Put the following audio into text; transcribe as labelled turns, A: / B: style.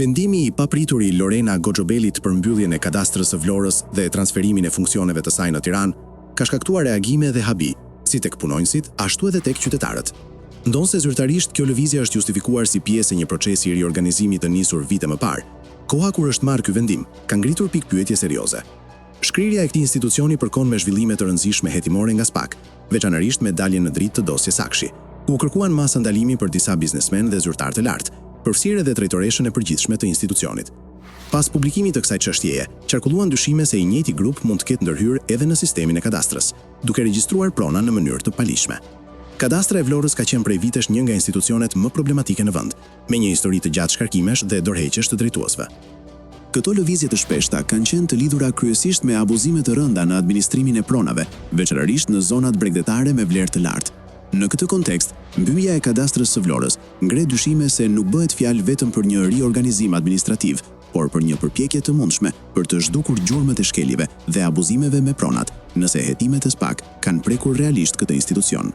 A: Vendimi i papritur i Lorena Goxhobelit për mbylljen e kadastrës së Vlorës dhe transferimin e funksioneve të saj në Tiranë ka shkaktuar reagime dhe habi, si tek punonjësit, ashtu edhe tek qytetarët. Ndonse zyrtarisht kjo lëvizje është justifikuar si pjesë e një procesi riorganizimi të nisur vite më parë, koha kur është marrë ky vendim ka ngritur pikpyetje serioze. Shkrirja e këtij institucioni përkon me zhvillime të rëndësishme hetimore nga SPAK, veçanërisht me daljen në dritë të dosjes Sakshi, ku kërkuan masa ndalimi për disa biznesmen dhe zyrtar të lartë, përfshirë edhe drejtoreshën e përgjithshme të institucionit. Pas publikimit të kësaj çështjeje, qarkulluan dyshime se i njëjti grup mund të ketë ndërhyrë edhe në sistemin e kadastrës, duke regjistruar prona në mënyrë të palishme. Kadastra e Vlorës ka qenë prej vitesh një nga institucionet më problematike në vend, me një histori të gjatë shkarkimesh dhe dorëheqjesh të drejtuesve.
B: Këto lëvizje të shpeshta kanë qenë të lidhura kryesisht me abuzime të rënda në administrimin e pronave, veçanërisht në zonat bregdetare me vlerë të lartë. Në këtë kontekst, mbyllja e kadastrës së Vlorës ngre dyshime se nuk bëhet fjalë vetëm për një riorganizim administrativ, por për një përpjekje të mundshme për të zhdukur gjurmët e shkeljive dhe abuzimeve me pronat, nëse hetimet e SPAK kanë prekur realisht këtë institucion.